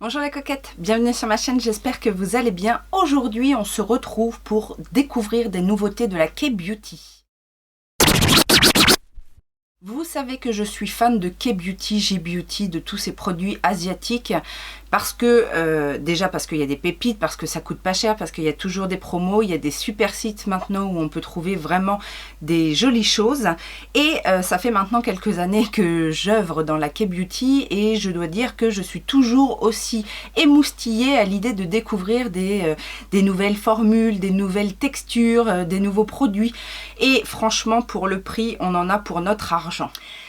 Bonjour les coquettes, bienvenue sur ma chaîne, j'espère que vous allez bien. Aujourd'hui, on se retrouve pour découvrir des nouveautés de la K-Beauty. Vous savez que je suis fan de K-Beauty, J-Beauty, de tous ces produits asiatiques parce que, déjà parce qu'il y a des pépites, parce que ça coûte pas cher, parce qu'il y a toujours des promos, il y a des super sites maintenant où on peut trouver vraiment des jolies choses. Et ça fait maintenant quelques années que j'œuvre dans la K-Beauty et je dois dire que je suis toujours aussi émoustillée à l'idée de découvrir des nouvelles formules, des nouvelles textures, des nouveaux produits. Et franchement, pour le prix, on en a pour notre argent.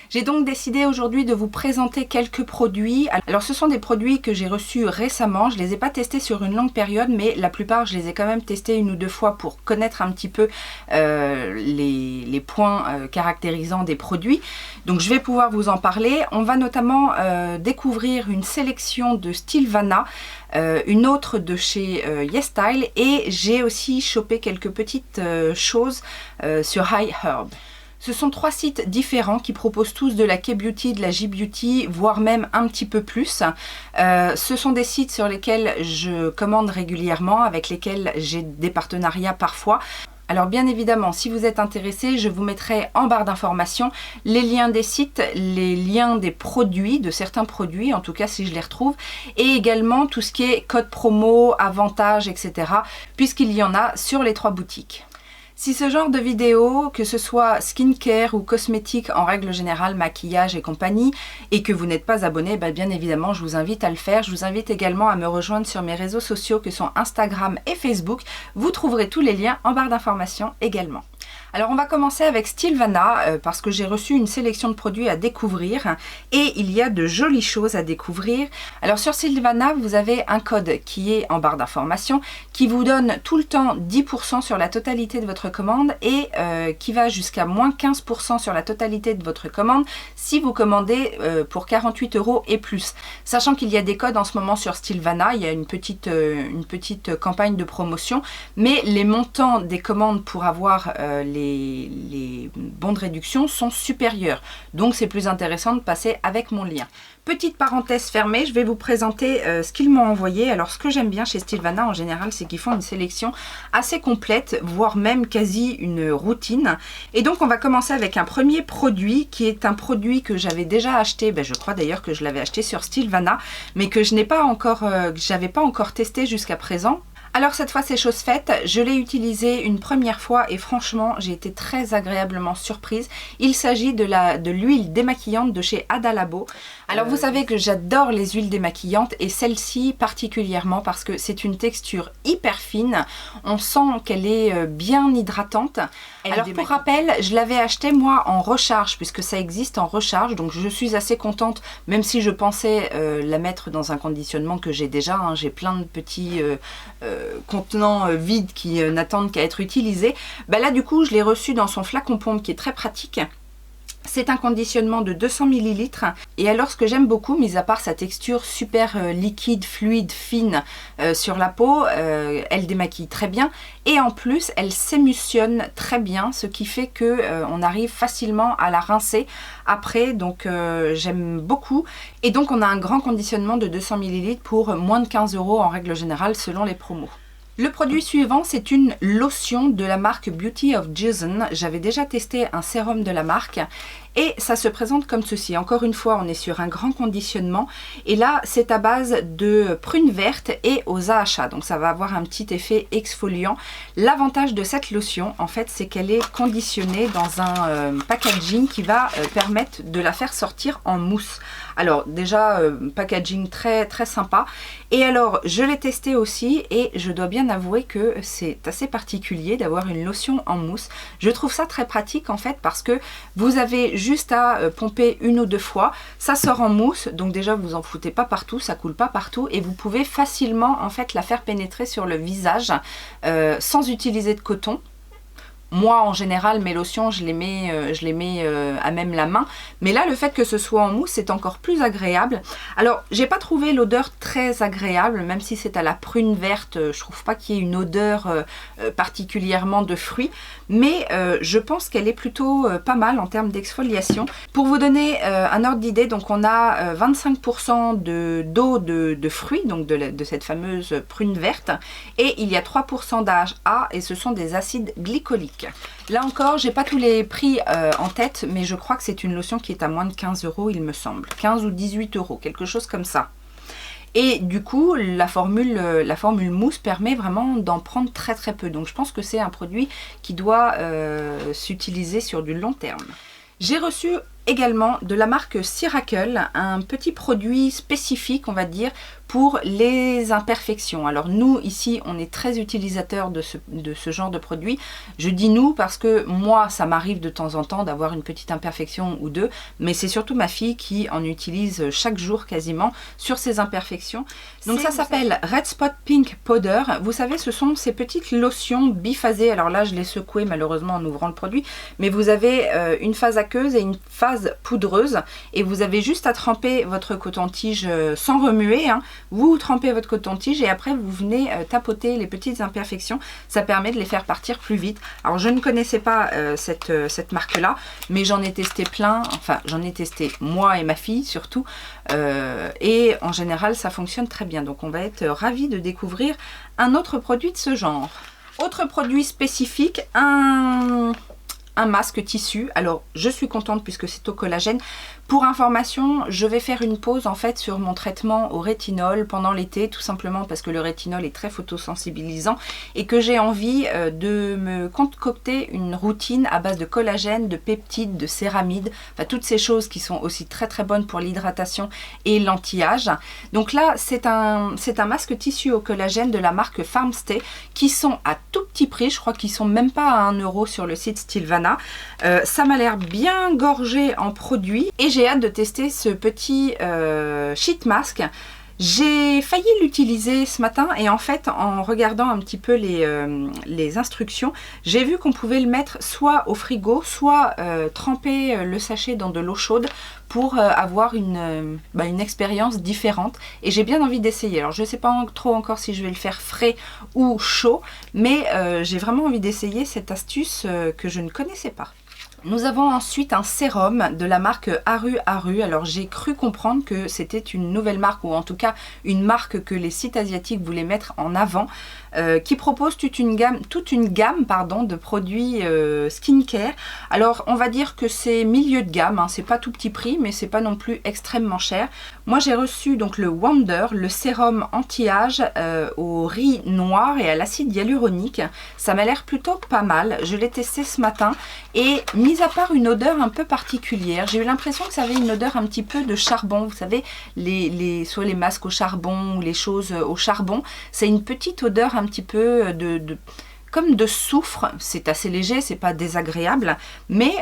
J'ai donc décidé aujourd'hui de vous présenter quelques produits. Alors ce sont des produits que j'ai reçus récemment, je ne les ai pas testés sur une longue période, mais la plupart je les ai quand même testés une ou deux fois pour connaître un petit peu les points caractérisants des produits. Donc je vais pouvoir vous en parler. On va notamment découvrir une sélection de Stilvana, une autre de chez YesStyle, et j'ai aussi chopé quelques petites choses sur iHerb. Ce sont trois sites différents qui proposent tous de la K-Beauty, de la J-Beauty, voire même un petit peu plus. Ce sont des sites sur lesquels je commande régulièrement, avec lesquels j'ai des partenariats parfois. Alors bien évidemment, si vous êtes intéressé, je vous mettrai en barre d'informations les liens des sites, les liens des produits, de certains produits, en tout cas si je les retrouve, et également tout ce qui est code promo, avantages, etc. puisqu'il y en a sur les trois boutiques. Si ce genre de vidéo, que ce soit skincare ou cosmétique en règle générale, maquillage et compagnie, et que vous n'êtes pas abonné, bien évidemment je vous invite à le faire. Je vous invite également à me rejoindre sur mes réseaux sociaux que sont Instagram et Facebook. Vous trouverez tous les liens en barre d'informations également. Alors on va commencer avec Stilvana parce que j'ai reçu une sélection de produits à découvrir et il y a de jolies choses à découvrir. Alors sur Stilvana, vous avez un code qui est en barre d'informations qui vous donne tout le temps 10% sur la totalité de votre commande et qui va jusqu'à moins 15% sur la totalité de votre commande si vous commandez pour 48 € et plus. Sachant qu'il y a des codes en ce moment sur Stilvana, il y a une petite campagne de promotion, mais les montants des commandes pour avoir les bons de réduction sont supérieurs. Donc c'est plus intéressant de passer avec mon lien. Petite parenthèse fermée, je vais vous présenter ce qu'ils m'ont envoyé. Alors ce que j'aime bien chez Stilvana en général, c'est qu'ils font une sélection assez complète, voire même quasi une routine. Et donc on va commencer avec un premier produit qui est un produit que j'avais déjà acheté, je crois d'ailleurs que je l'avais acheté sur Stilvana, mais que je n'ai pas encore, j'avais pas encore testé jusqu'à présent. Alors cette fois c'est chose faite, je l'ai utilisé une première fois et franchement j'ai été très agréablement surprise. Il s'agit de l'huile démaquillante de chez Ada Labo. Alors vous savez que j'adore les huiles démaquillantes et celle-ci particulièrement parce que c'est une texture hyper fine. On sent qu'elle est bien hydratante. Alors pour rappel, je l'avais acheté moi en recharge puisque ça existe en recharge, donc je suis assez contente même si je pensais la mettre dans un conditionnement que j'ai déjà. J'ai plein de petits contenants vides qui n'attendent qu'à être utilisés. Là du coup je l'ai reçu dans son flacon pompe qui est très pratique. C'est un conditionnement de 200 ml et alors ce que j'aime beaucoup, mis à part sa texture super liquide, fluide, fine sur la peau, elle démaquille très bien et en plus elle s'émulsionne très bien, ce qui fait que on arrive facilement à la rincer après, donc j'aime beaucoup. Et donc on a un grand conditionnement de 200 ml pour moins de 15 € en règle générale selon les promos. Le produit suivant, c'est une lotion de la marque Beauty of Jason. J'avais déjà testé un sérum de la marque et ça se présente comme ceci. Encore une fois, on est sur un grand conditionnement et là, c'est à base de prunes vertes et aux AHA. Donc ça va avoir un petit effet exfoliant. L'avantage de cette lotion, en fait, c'est qu'elle est conditionnée dans un packaging qui va permettre de la faire sortir en mousse. Alors déjà, packaging très très sympa. Et alors, je l'ai testé aussi et je dois bien avouer que c'est assez particulier d'avoir une lotion en mousse. Je trouve ça très pratique en fait parce que vous avez juste à pomper une ou deux fois, ça sort en mousse, donc déjà vous en foutez pas partout, ça coule pas partout et vous pouvez facilement en fait la faire pénétrer sur le visage sans utiliser de coton. Moi, en général, mes lotions, je les mets à même la main. Mais là, le fait que ce soit en mousse, c'est encore plus agréable. Alors, j'ai pas trouvé l'odeur très agréable, même si c'est à la prune verte. Je trouve pas qu'il y ait une odeur particulièrement de fruits. Mais je pense qu'elle est plutôt pas mal en termes d'exfoliation. Pour vous donner un ordre d'idée, donc on a 25% d'eau de fruits, donc de cette fameuse prune verte. Et il y a 3% d'AHA et ce sont des acides glycoliques. Là encore, j'ai pas tous les prix en tête, mais je crois que c'est une lotion qui est à moins de 15 €, il me semble. 15 ou 18 €, quelque chose comme ça. Et du coup, la formule mousse permet vraiment d'en prendre très très peu. Donc je pense que c'est un produit qui doit s'utiliser sur du long terme. J'ai reçu également de la marque Ciracle un petit produit spécifique, on va dire, pour les imperfections. Alors nous, ici, on est très utilisateurs de ce genre de produit. Je dis nous parce que moi, ça m'arrive de temps en temps d'avoir une petite imperfection ou deux, mais c'est surtout ma fille qui en utilise chaque jour quasiment sur ses imperfections. Donc ça s'appelle Red Spot Pink Powder. Vous savez, ce sont ces petites lotions biphasées. Alors là, je l'ai secoué malheureusement en ouvrant le produit, mais vous avez une phase aqueuse et une phase poudreuse et vous avez juste à tremper votre coton-tige sans remuer, hein. Vous trempez votre coton-tige et après vous venez tapoter les petites imperfections. Ça permet de les faire partir plus vite. Alors je ne connaissais pas cette marque là, mais j'en ai testé plein, enfin j'en ai testé moi et ma fille surtout, et en général ça fonctionne très bien. Donc on va être ravis de découvrir un autre produit de ce genre. Autre produit spécifique, un masque tissu. Alors je suis contente puisque c'est au collagène. Pour information, je vais faire une pause en fait sur mon traitement au rétinol pendant l'été, tout simplement parce que le rétinol est très photosensibilisant et que j'ai envie de me concocter une routine à base de collagène, de peptides, de céramides, enfin toutes ces choses qui sont aussi très très bonnes pour l'hydratation et l'anti-âge. Donc là, c'est un masque tissu au collagène de la marque Farmstay qui sont à tout petit prix. Je crois qu'ils sont même pas à 1 € sur le site Stilvana. Ça m'a l'air bien gorgé en produits et j'ai hâte de tester ce petit sheet mask. J'ai failli l'utiliser ce matin et en fait en regardant un petit peu les instructions, j'ai vu qu'on pouvait le mettre soit au frigo, soit tremper le sachet dans de l'eau chaude pour avoir une expérience différente et j'ai bien envie d'essayer. Alors je ne sais pas trop encore si je vais le faire frais ou chaud, mais j'ai vraiment envie d'essayer cette astuce que je ne connaissais pas. Nous avons ensuite un sérum de la marque Aru Aru. Alors j'ai cru comprendre que c'était une nouvelle marque, ou en tout cas une marque que les sites asiatiques voulaient mettre en avant, qui propose toute une gamme de produits skincare. Alors on va dire que c'est milieu de gamme, hein. C'est pas tout petit prix, mais c'est pas non plus extrêmement cher. Moi j'ai reçu donc le Wonder, le sérum anti-âge au riz noir et à l'acide hyaluronique. Ça m'a l'air plutôt pas mal. Je l'ai testé ce matin et mis à part une odeur un peu particulière, j'ai eu l'impression que ça avait une odeur un petit peu de charbon. Vous savez, soit les masques au charbon ou les choses au charbon, c'est une petite odeur un petit peu comme de soufre. C'est assez léger, c'est pas désagréable, mais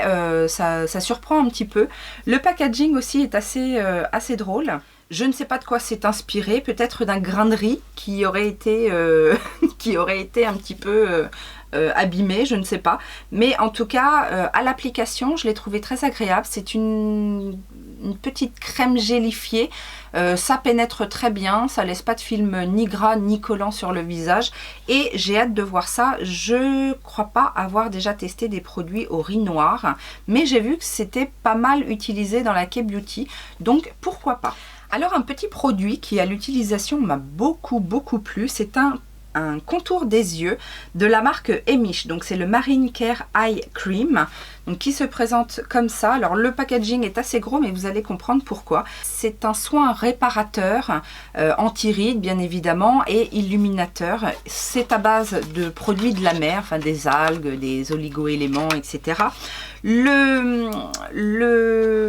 ça surprend un petit peu. Le packaging aussi est assez drôle. Je ne sais pas de quoi c'est inspiré, peut-être d'un grain de riz qui aurait été un petit peu abîmé, je ne sais pas. Mais en tout cas, à l'application, je l'ai trouvé très agréable. C'est une petite crème gélifiée. Ça pénètre très bien, ça laisse pas de film ni gras ni collant sur le visage. Et j'ai hâte de voir ça. Je crois pas avoir déjà testé des produits au riz noir, mais j'ai vu que c'était pas mal utilisé dans la K-Beauty. Donc pourquoi pas. Alors un petit produit qui à l'utilisation m'a beaucoup plu, c'est un contour des yeux de la marque Emish. Donc c'est le Marine Care Eye Cream, donc qui se présente comme ça. Alors le packaging est assez gros, mais vous allez comprendre pourquoi. C'est un soin réparateur, anti-rides bien évidemment, et illuminateur. C'est à base de produits de la mer, enfin des algues, des oligo-éléments, etc. Le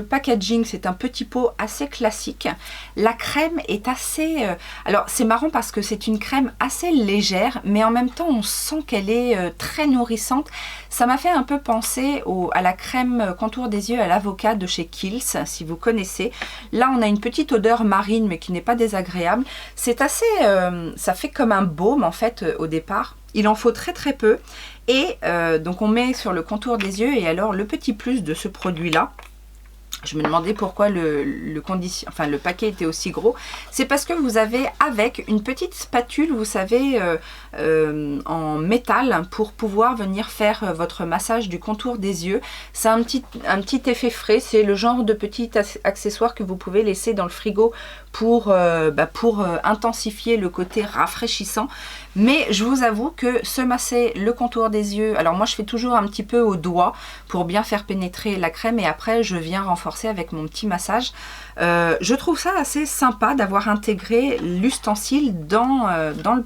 packaging, c'est un petit pot assez classique. La crème est assez... alors c'est marrant parce que c'est une crème assez légère, mais en même temps on sent qu'elle est très nourrissante. Ça m'a fait un peu penser à la crème contour des yeux à l'avocat de chez Kiehl's, si vous connaissez. Là on a une petite odeur marine mais qui n'est pas désagréable. C'est assez... ça fait comme un baume en fait au départ. Il en faut très très peu. Et donc on met sur le contour des yeux. Et alors le petit plus de ce produit là, je me demandais pourquoi le paquet était aussi gros. C'est parce que vous avez avec une petite spatule, vous savez, en métal pour pouvoir venir faire votre massage du contour des yeux. C'est un petit effet frais. C'est le genre de petit accessoire que vous pouvez laisser dans le frigo pour intensifier le côté rafraîchissant. Mais je vous avoue que se masser le contour des yeux, alors moi je fais toujours un petit peu au doigt pour bien faire pénétrer la crème et après je viens renforcer avec mon petit massage. Je trouve ça assez sympa d'avoir intégré l'ustensile dans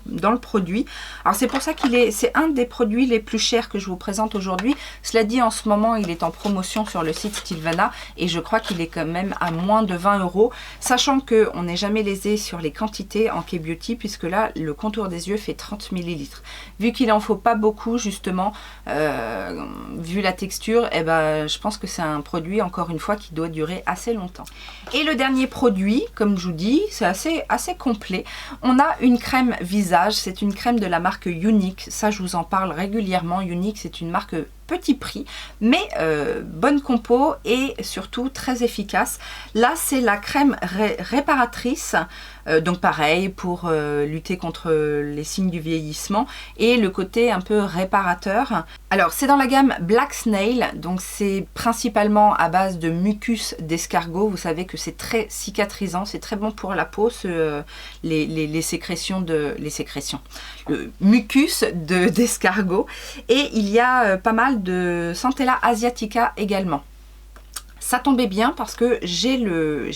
le produit. Alors c'est pour ça c'est un des produits les plus chers que je vous présente aujourd'hui. Cela dit, en ce moment il est en promotion sur le site Stilvana et je crois qu'il est quand même à moins de 20 €, sachant qu'on n'est jamais lésé sur les quantités en K-Beauty puisque là le contour des yeux fait 30 ml. Vu qu'il en faut pas beaucoup justement, vu la texture, je pense que c'est un produit encore une fois qui doit durer assez longtemps. Et le dernier produit, comme je vous dis, c'est assez complet. On a une crème visage, c'est une crème de la marque Younique. Ça, je vous en parle régulièrement. Younique, c'est une marque petit prix, mais bonne compo et surtout très efficace. Là, c'est la crème réparatrice. Donc pareil, pour lutter contre les signes du vieillissement et le côté un peu réparateur. Alors, c'est dans la gamme Black Snail, donc c'est principalement à base de mucus d'escargot. Vous savez que c'est très cicatrisant, c'est très bon pour la peau, les sécrétions, le mucus d'escargot. Et il y a pas mal de Centella asiatica également. Ça tombait bien parce que j'ai le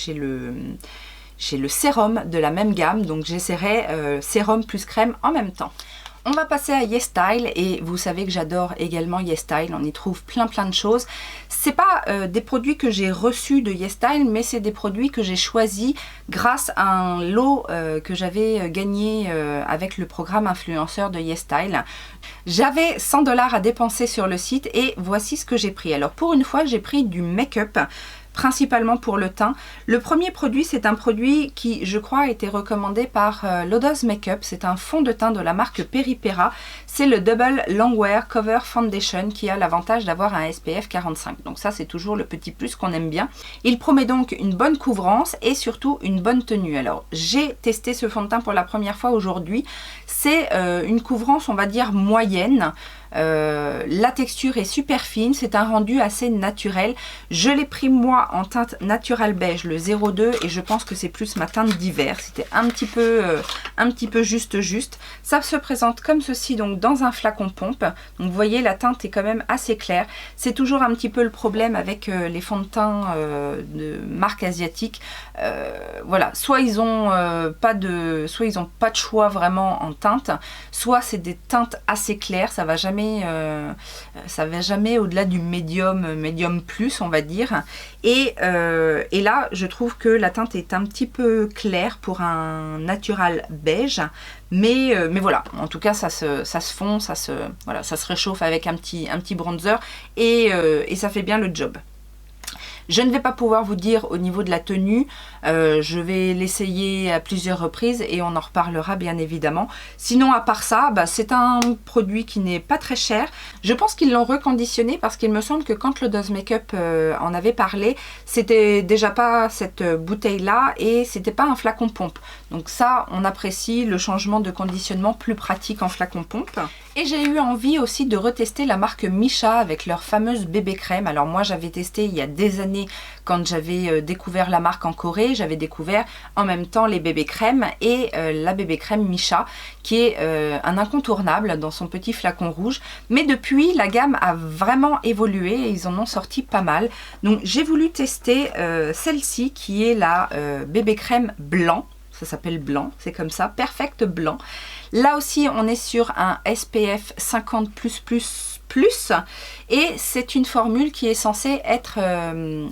sérum de la même gamme, donc j'essaierai sérum plus crème en même temps. On va passer à YesStyle et vous savez que j'adore également YesStyle, on y trouve plein de choses. C'est pas des produits que j'ai reçus de YesStyle, mais c'est des produits que j'ai choisis grâce à un lot que j'avais gagné avec le programme influenceur de YesStyle. J'avais 100 $ à dépenser sur le site et voici ce que j'ai pris. Alors pour une fois, j'ai pris du make-up, principalement pour le teint. Le premier produit, c'est un produit qui, je crois, a été recommandé par Lodos Makeup. C'est un fond de teint de la marque Peripera. C'est le Double Longwear Cover Foundation qui a l'avantage d'avoir un SPF 45. Donc ça, c'est toujours le petit plus qu'on aime bien. Il promet donc une bonne couvrance et surtout une bonne tenue. Alors, j'ai testé ce fond de teint pour la première fois aujourd'hui. C'est une couvrance, on va dire, moyenne. La texture est super fine, c'est un rendu assez naturel. Je l'ai pris moi en teinte Natural Beige, le 02, et je pense que c'est plus ma teinte d'hiver. C'était un petit peu juste. Ça se présente comme ceci, donc dans un flacon pompe. Donc vous voyez, la teinte est quand même assez claire. C'est toujours un petit peu le problème avec les fonds de teint de marque asiatique. Voilà, soit ils ont pas de choix vraiment en teinte, soit c'est des teintes assez claires, ça va jamais au-delà du médium plus, on va dire. Et là, je trouve que la teinte est un petit peu claire pour un natural beige. Mais voilà, en tout cas, ça se fond, ça se réchauffe avec un petit bronzer et ça fait bien le job. Je ne vais pas pouvoir vous dire au niveau de la tenue, je vais l'essayer à plusieurs reprises et on en reparlera bien évidemment. Sinon à part ça, c'est un produit qui n'est pas très cher. Je pense qu'ils l'ont reconditionné parce qu'il me semble que quand Lodos Makeup en avait parlé, c'était déjà pas cette bouteille là et c'était pas un flacon pompe. Donc ça, on apprécie le changement de conditionnement plus pratique en flacon pompe. Et j'ai eu envie aussi de retester la marque Missha avec leur fameuse bébé crème. Alors moi j'avais testé il y a des années quand j'avais découvert la marque en Corée. J'avais découvert en même temps les bébés crèmes et la bébé crème Missha qui est un incontournable dans son petit flacon rouge. Mais depuis la gamme a vraiment évolué et ils en ont sorti pas mal. Donc j'ai voulu tester celle-ci qui est la bébé crème blanc. Ça s'appelle blanc, c'est comme ça, Perfect Blanc. Là aussi, on est sur un SPF 50++++, et c'est une formule qui est censée être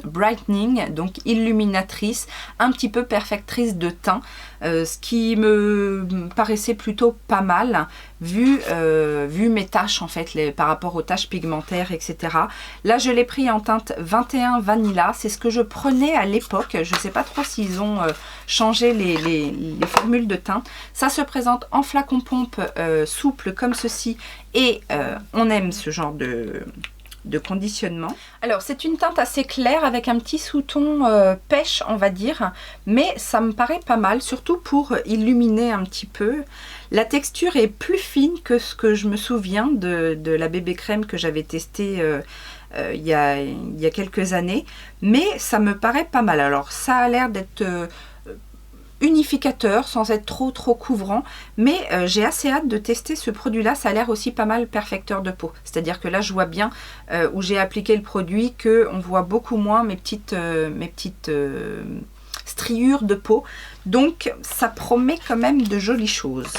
brightening, donc illuminatrice, un petit peu perfectrice de teint. ce qui me paraissait plutôt pas mal vu mes taches en fait, par rapport aux taches pigmentaires, etc. Là je l'ai pris en teinte 21 Vanilla, c'est ce que je prenais à l'époque. Je ne sais pas trop s'ils ont changé les formules de teinte. Ça se présente en flacon pompe souple comme ceci, et on aime ce genre de conditionnement. Alors c'est une teinte assez claire avec un petit sous-ton pêche on va dire, mais ça me paraît pas mal, surtout pour illuminer un petit peu. La texture est plus fine que ce que je me souviens de la bébé crème que j'avais testée il y a quelques années, mais ça me paraît pas mal. Alors ça a l'air d'être unificateur sans être trop couvrant, mais j'ai assez hâte de tester ce produit là. Ça a l'air aussi pas mal perfecteur de peau, c'est à dire que là je vois bien où j'ai appliqué le produit que on voit beaucoup moins mes petites striures de peau, donc ça promet quand même de jolies choses.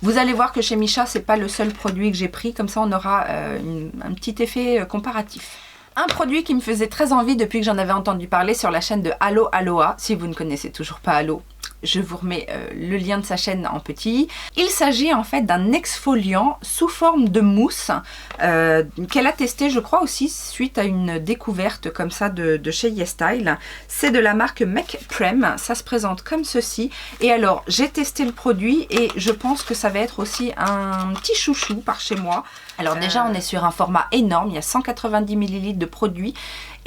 Vous allez voir que chez Missha c'est pas le seul produit que j'ai pris, comme ça on aura un petit effet comparatif. Un produit qui me faisait très envie depuis que j'en avais entendu parler sur la chaîne de Allo Aloha. Si vous ne connaissez toujours pas Allo, je vous remets le lien de sa chaîne en petit. Il s'agit en fait d'un exfoliant sous forme de mousse qu'elle a testé, je crois aussi suite à une découverte comme ça de chez YesStyle. C'est de la marque Make Prem, ça se présente comme ceci. Et alors j'ai testé le produit et je pense que ça va être aussi un petit chouchou par chez moi. Alors déjà on est sur un format énorme, il y a 190 ml de produit.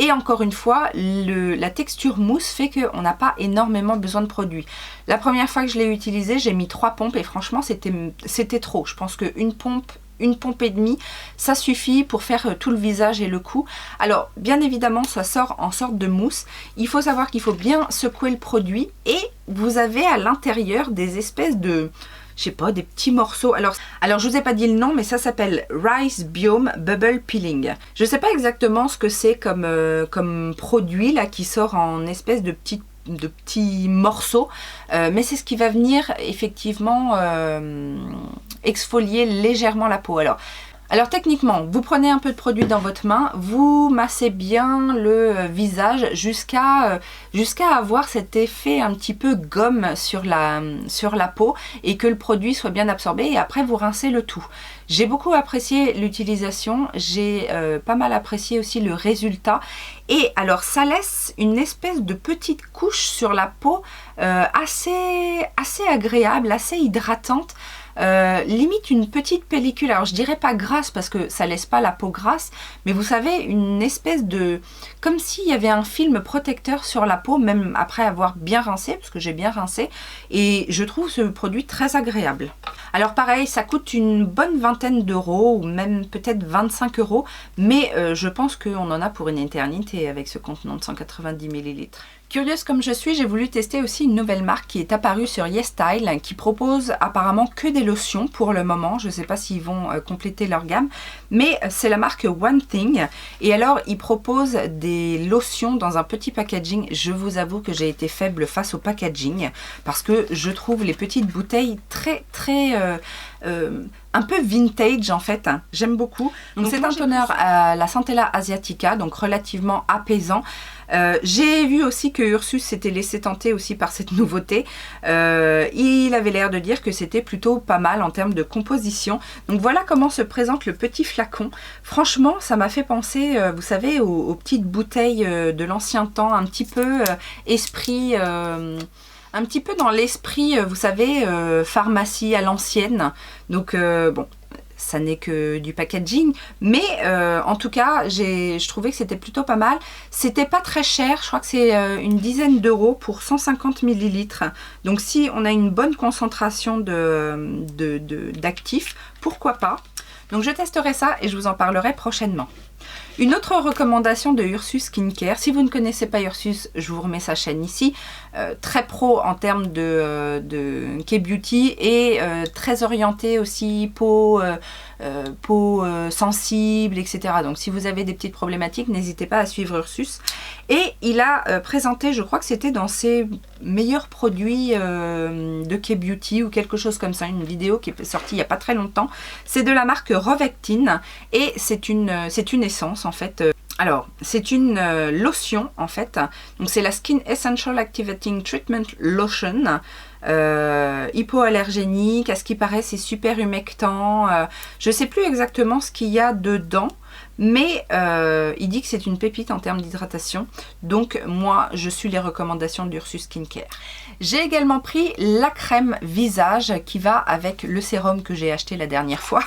Et encore une fois, la texture mousse fait qu'on n'a pas énormément besoin de produit. La première fois que je l'ai utilisé, j'ai mis 3 pompes et franchement c'était trop. Je pense qu'une pompe et demie, ça suffit pour faire tout le visage et le cou. Alors bien évidemment ça sort en sorte de mousse. Il faut savoir qu'il faut bien secouer le produit et vous avez à l'intérieur des espèces de... je sais pas, des petits morceaux. Alors je vous ai pas dit le nom, mais ça s'appelle Rice Biome Bubble Peeling. Je sais pas exactement ce que c'est comme produit là qui sort en espèce de petits morceaux, mais c'est ce qui va venir effectivement exfolier légèrement la peau. Alors techniquement, vous prenez un peu de produit dans votre main, vous massez bien le visage jusqu'à avoir cet effet un petit peu gomme sur la peau et que le produit soit bien absorbé, et après vous rincez le tout. J'ai beaucoup apprécié l'utilisation, j'ai pas mal apprécié aussi le résultat, et alors ça laisse une espèce de petite couche sur la peau assez agréable, assez hydratante. Limite une petite pellicule, alors je dirais pas grasse parce que ça laisse pas la peau grasse, mais vous savez, une espèce de... comme s'il y avait un film protecteur sur la peau, même après avoir bien rincé, parce que j'ai bien rincé, et je trouve ce produit très agréable. Alors pareil, ça coûte une bonne vingtaine d'euros, ou même peut-être 25 euros, mais je pense qu'on en a pour une éternité avec ce contenant de 190 ml. Curieuse comme je suis, j'ai voulu tester aussi une nouvelle marque qui est apparue sur YesStyle, qui propose apparemment que des lotions pour le moment. Je ne sais pas s'ils vont compléter leur gamme, mais c'est la marque One Thing. Et alors, ils proposent des lotions dans un petit packaging. Je vous avoue que j'ai été faible face au packaging, parce que je trouve les petites bouteilles très un peu vintage en fait, j'aime beaucoup. Donc c'est un toner à la Centella Asiatica, donc relativement apaisant. J'ai vu aussi que Ursus s'était laissé tenter aussi par cette nouveauté. Il avait l'air de dire que c'était plutôt pas mal en termes de composition. Donc voilà comment se présente le petit flacon. Franchement, ça m'a fait penser, vous savez, aux petites bouteilles de l'ancien temps, un petit peu esprit... un petit peu dans l'esprit, vous savez, pharmacie à l'ancienne. Donc bon, ça n'est que du packaging, mais en tout cas, je trouvais que c'était plutôt pas mal. C'était pas très cher, je crois que c'est une dizaine d'euros pour 150 ml. Donc si on a une bonne concentration d'actifs, pourquoi pas. Donc je testerai ça et je vous en parlerai prochainement. Une autre recommandation de Ursus Skincare, si vous ne connaissez pas Ursus, je vous remets sa chaîne ici, très pro en termes de K-Beauty et très orienté aussi peau sensible, etc. Donc si vous avez des petites problématiques, n'hésitez pas à suivre Ursus. Et il a présenté, je crois que c'était dans ses meilleurs produits de K-Beauty ou quelque chose comme ça, une vidéo qui est sortie il n'y a pas très longtemps. C'est de la marque Rovectine et c'est une essence en fait Alors, c'est une lotion en fait. Donc c'est la Skin Essential Activating Treatment Lotion. Hypoallergénique, à ce qui paraît c'est super humectant. Je ne sais plus exactement ce qu'il y a dedans. Mais il dit que c'est une pépite en termes d'hydratation. Donc moi, je suis les recommandations d'Ursus Skincare. J'ai également pris la crème visage qui va avec le sérum que j'ai acheté la dernière fois,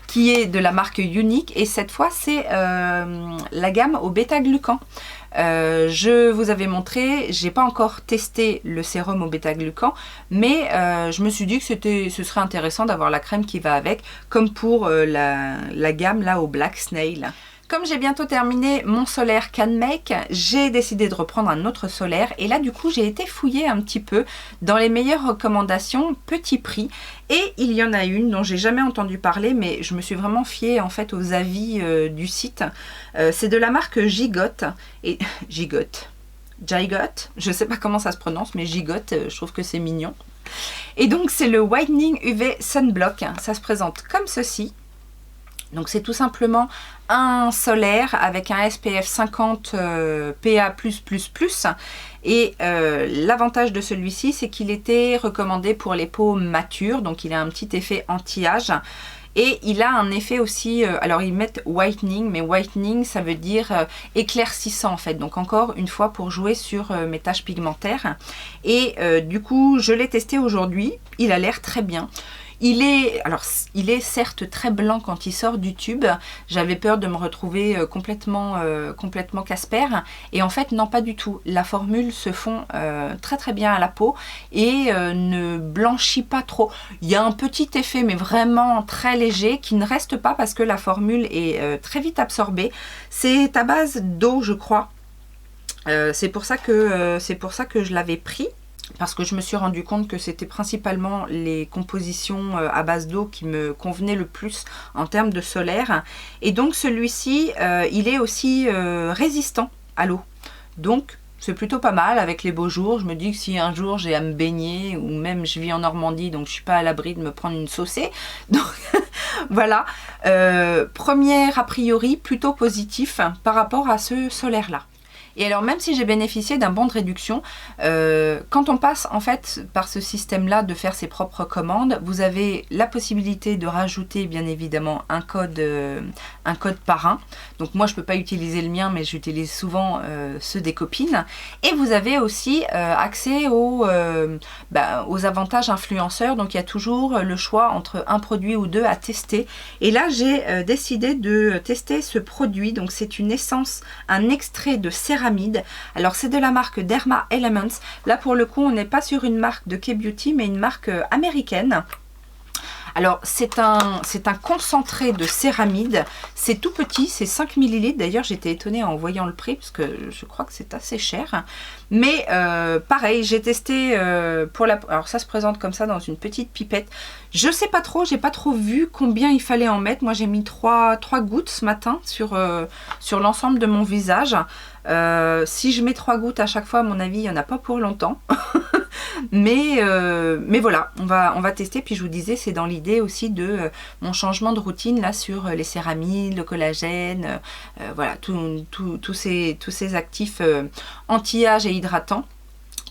qui est de la marque Unique. Et cette fois, c'est la gamme au bêta-glucan. Je vous avais montré, j'ai pas encore testé le sérum au bêta-glucan, mais je me suis dit que ce serait intéressant d'avoir la crème qui va avec, comme pour la gamme là au Black Snail. Comme j'ai bientôt terminé mon solaire Can Make, j'ai décidé de reprendre un autre solaire et là du coup j'ai été fouiller un petit peu dans les meilleures recommandations petit prix et il y en a une dont j'ai jamais entendu parler mais je me suis vraiment fiée en fait aux avis du site. C'est de la marque Gigot et Gigot, je sais pas comment ça se prononce mais Gigot, je trouve que c'est mignon. Et donc c'est le Whitening UV Sunblock, ça se présente comme ceci. Donc c'est tout simplement un solaire avec un SPF 50 PA+++. Et l'avantage de celui-ci, c'est qu'il était recommandé pour les peaux matures. Donc il a un petit effet anti-âge. Et il a un effet aussi, alors ils mettent whitening, mais whitening ça veut dire éclaircissant en fait. Donc encore une fois pour jouer sur mes taches pigmentaires. Et du coup je l'ai testé aujourd'hui, il a l'air très bien. Il est certes très blanc quand il sort du tube. J'avais peur de me retrouver complètement Casper. Et en fait, non, pas du tout. La formule se fond très très bien à la peau et ne blanchit pas trop. Il y a un petit effet, mais vraiment très léger, qui ne reste pas parce que la formule est très vite absorbée. C'est à base d'eau, je crois. C'est pour ça que je l'avais pris. Parce que je me suis rendu compte que c'était principalement les compositions à base d'eau qui me convenaient le plus en termes de solaire. Et donc celui-ci, il est aussi résistant à l'eau. Donc c'est plutôt pas mal avec les beaux jours. Je me dis que si un jour j'ai à me baigner, ou même je vis en Normandie, donc je suis pas à l'abri de me prendre une saucée. Donc voilà, premier a priori plutôt positif par rapport à ce solaire-là. Et alors même si j'ai bénéficié d'un bon de réduction, quand on passe en fait par ce système-là de faire ses propres commandes, vous avez la possibilité de rajouter bien évidemment un code parrain. Donc moi je ne peux pas utiliser le mien mais j'utilise souvent ceux des copines. Et vous avez aussi accès aux avantages influenceurs. Donc il y a toujours le choix entre un produit ou deux à tester. Et là j'ai décidé de tester ce produit. Donc c'est une essence, un extrait de céramide. Alors c'est de la marque Derma Elements. Là pour le coup on n'est pas sur une marque de K-Beauty mais une marque américaine. Alors c'est un concentré de céramide, c'est tout petit, c'est 5 ml. D'ailleurs j'étais étonnée en voyant le prix parce que je crois que c'est assez cher. Mais pareil, j'ai testé alors ça se présente comme ça dans une petite pipette. Je sais pas trop, j'ai pas trop vu combien il fallait en mettre. Moi j'ai mis 3 gouttes ce matin sur l'ensemble de mon visage. Si je mets 3 gouttes à chaque fois, à mon avis, il n'y en a pas pour longtemps. mais voilà, on va tester. Puis je vous disais, c'est dans l'idée aussi de mon changement de routine là sur les céramides, le collagène, voilà, tous ces actifs anti-âge et hydratants.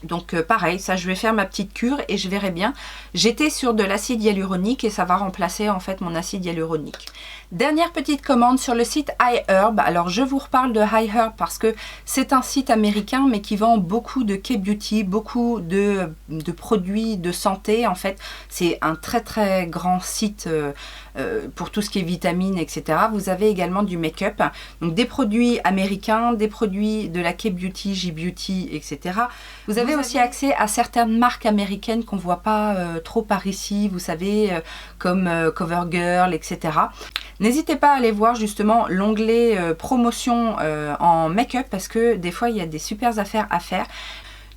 Donc pareil, ça je vais faire ma petite cure et je verrai bien. J'étais sur de l'acide hyaluronique et ça va remplacer en fait mon acide hyaluronique. Dernière petite commande sur le site iHerb. Alors je vous reparle de iHerb parce que c'est un site américain mais qui vend beaucoup de K-Beauty, beaucoup de produits de santé en fait. C'est un très très grand site pour tout ce qui est vitamines, etc. Vous avez également du make-up, donc des produits américains, des produits de la K-Beauty, J-Beauty, etc. Vous avez aussi accès à certaines marques américaines qu'on ne voit pas trop par ici, vous savez, comme CoverGirl, etc. N'hésitez pas à aller voir justement l'onglet promotion en make-up parce que des fois il y a des super affaires à faire.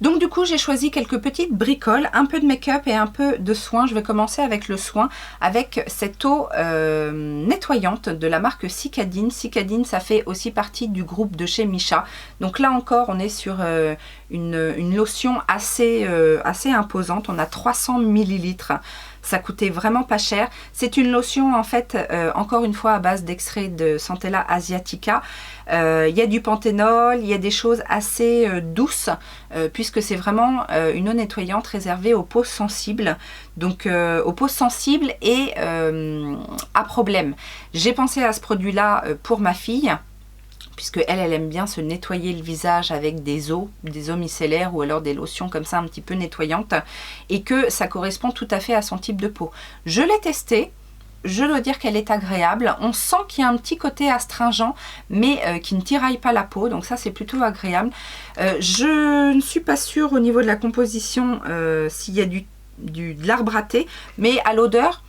Donc du coup j'ai choisi quelques petites bricoles, un peu de make-up et un peu de soin. Je vais commencer avec le soin, avec cette eau nettoyante de la marque Cicadine. Cicadine ça fait aussi partie du groupe de chez Missha. Donc là encore on est sur une lotion assez imposante. On a 300 ml. Ça coûtait vraiment pas cher. C'est une lotion en fait, encore une fois à base d'extrait de Centella asiatica. Il y a du panthénol, il y a des choses assez douces, puisque c'est vraiment une eau nettoyante réservée aux peaux sensibles. Donc aux peaux sensibles et à problème. J'ai pensé à ce produit-là pour ma fille, puisque elle aime bien se nettoyer le visage avec des eaux micellaires ou alors des lotions comme ça un petit peu nettoyantes, et que ça correspond tout à fait à son type de peau. Je l'ai testée, je dois dire qu'elle est agréable. On sent qu'il y a un petit côté astringent, mais qui ne tiraille pas la peau, donc ça c'est plutôt agréable. Je ne suis pas sûre au niveau de la composition s'il y a de l'arbre à thé, mais à l'odeur,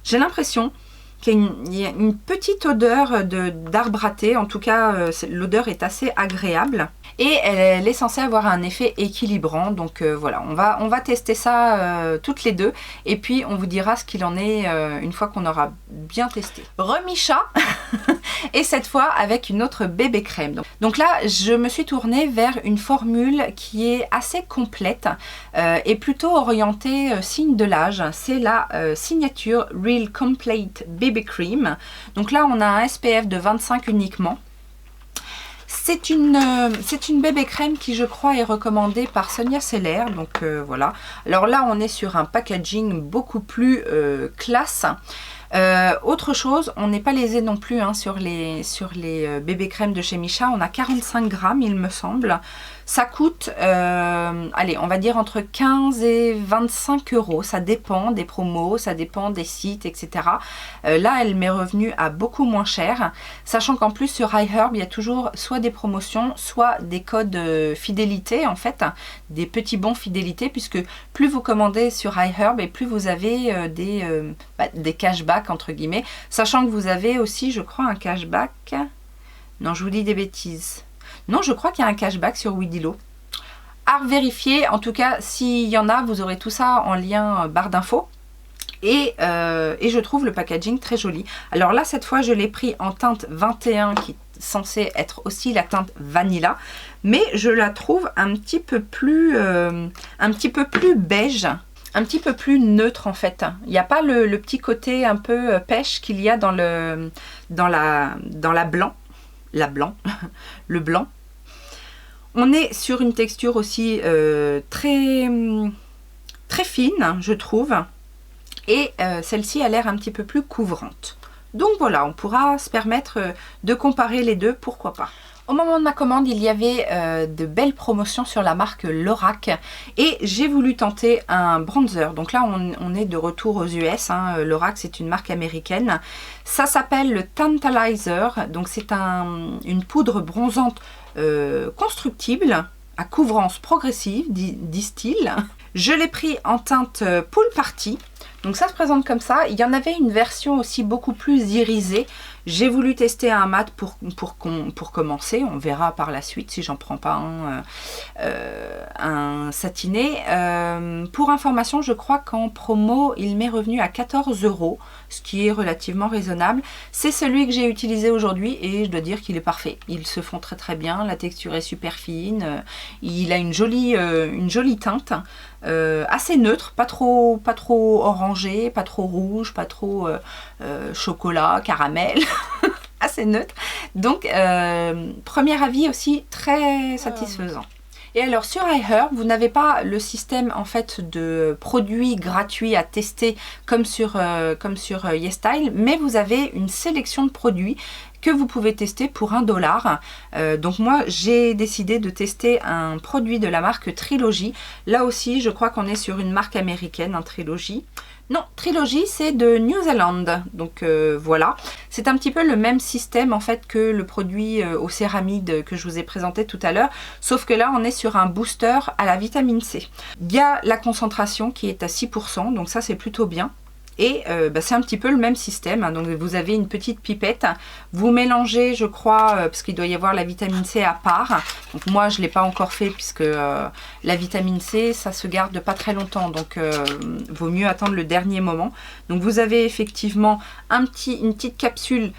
j'ai l'impression qu'il y a une petite odeur d'arbre à thé. En tout cas, l'odeur est assez agréable. Et elle est censée avoir un effet équilibrant. Donc voilà, on va tester ça toutes les deux. Et puis on vous dira ce qu'il en est une fois qu'on aura bien testé. Remicha et cette fois avec une autre bébé crème. Donc là, je me suis tournée vers une formule qui est assez complète et plutôt orientée signe de l'âge. C'est la signature Real Complete Baby Cream. Donc là, on a un SPF de 25 uniquement. C'est une bébé crème qui, je crois, est recommandée par Sonia Seller. Donc voilà. Alors là, on est sur un packaging beaucoup plus classe. Autre chose, on n'est pas lésé non plus hein, sur les bébés crèmes de chez Micha. On a 45 grammes, il me semble. Ça coûte, allez, on va dire entre 15 et 25 euros. Ça dépend des promos, ça dépend des sites, etc. Là, elle m'est revenue à beaucoup moins cher. Sachant qu'en plus, sur iHerb, il y a toujours soit des promotions, soit des codes fidélité, en fait. Des petits bons fidélité, puisque plus vous commandez sur iHerb et plus vous avez des cashbacks, entre guillemets. Sachant que vous avez aussi, je crois, un cashback. Non, je vous dis des bêtises. Non, je crois qu'il y a un cashback sur Weedilo. À vérifier, en tout cas, s'il y en a, vous aurez tout ça en lien barre d'infos. Et je trouve le packaging très joli. Alors là, cette fois, je l'ai pris en teinte 21, qui est censée être aussi la teinte Vanilla. Mais je la trouve un petit peu plus beige. Un petit peu plus neutre en fait. Il n'y a pas le petit côté un peu pêche qu'il y a dans la blanc. Le blanc. On est sur une texture aussi très fine, je trouve. Et celle-ci a l'air un petit peu plus couvrante. Donc voilà, on pourra se permettre de comparer les deux, pourquoi pas. Au moment de ma commande, il y avait de belles promotions sur la marque Lorac et j'ai voulu tenter un bronzer. Donc là, on est de retour aux US. Hein. Lorac, c'est une marque américaine. Ça s'appelle le Tantalizer. Donc c'est une poudre bronzante constructible à couvrance progressive, disent-ils. Je l'ai pris en teinte Pool Party. Donc ça se présente comme ça. Il y en avait une version aussi beaucoup plus irisée. J'ai voulu tester un mat pour commencer. On verra par la suite si j'en prends pas un satiné. Pour information, je crois qu'en promo, il m'est revenu à 14 €, ce qui est relativement raisonnable. C'est celui que j'ai utilisé aujourd'hui et je dois dire qu'il est parfait. Ils se font très très bien. La texture est super fine. Il a une jolie teinte. Assez neutre, pas trop orangé, pas trop rouge, pas trop chocolat, caramel, assez neutre. Donc premier avis aussi très satisfaisant. Et alors sur iHerb, vous n'avez pas le système en fait de produits gratuits à tester comme sur YesStyle, mais vous avez une sélection de produits que vous pouvez tester pour $1. Donc moi j'ai décidé de tester un produit de la marque Trilogy. Là aussi je crois qu'on est sur une marque américaine, Trilogy. Non, Trilogy c'est de New Zealand, donc voilà. C'est un petit peu le même système en fait que le produit aux céramides que je vous ai présenté tout à l'heure, sauf que là on est sur un booster à la vitamine C. Il y a la concentration qui est à 6%, donc ça c'est plutôt bien. Et c'est un petit peu le même système, hein. Donc vous avez une petite pipette, vous mélangez je crois, parce qu'il doit y avoir la vitamine C à part. Donc moi je ne l'ai pas encore fait puisque la vitamine C ça se garde pas très longtemps, donc vaut mieux attendre le dernier moment. Donc vous avez effectivement une petite capsule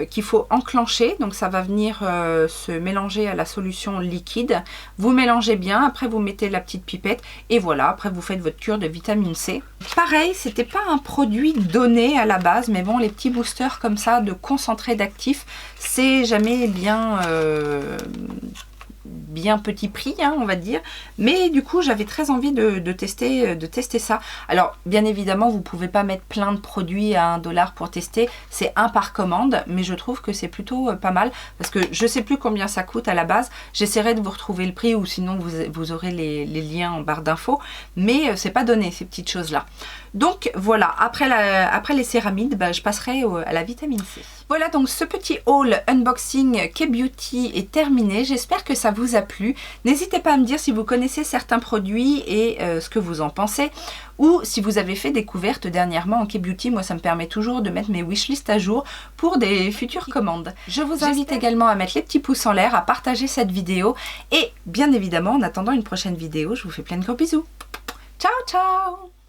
qu'il faut enclencher. Donc ça va venir se mélanger à la solution liquide. Vous mélangez bien, après vous mettez la petite pipette et voilà, après vous faites votre cure de vitamine C. Pareil, c'était pas un produit donné à la base, mais bon, les petits boosters comme ça de concentré d'actifs, c'est jamais bien petit prix, hein, on va dire, mais du coup j'avais très envie de tester ça. Alors bien évidemment vous pouvez pas mettre plein de produits à 1 $ pour tester, c'est un par commande, mais je trouve que c'est plutôt pas mal, parce que je sais plus combien ça coûte à la base, j'essaierai de vous retrouver le prix, ou sinon vous aurez les liens en barre d'infos, mais c'est pas donné ces petites choses là. Donc voilà, après les céramides, bah, je passerai à la vitamine C. Voilà, donc ce petit haul unboxing K-Beauty est terminé. J'espère que ça vous a plu. N'hésitez pas à me dire si vous connaissez certains produits et ce que vous en pensez, ou si vous avez fait découverte dernièrement en K-Beauty. Moi, ça me permet toujours de mettre mes wishlists à jour pour des futures commandes. Je vous invite également à mettre les petits pouces en l'air, à partager cette vidéo, et bien évidemment, en attendant une prochaine vidéo, je vous fais plein de gros bisous. Ciao, ciao!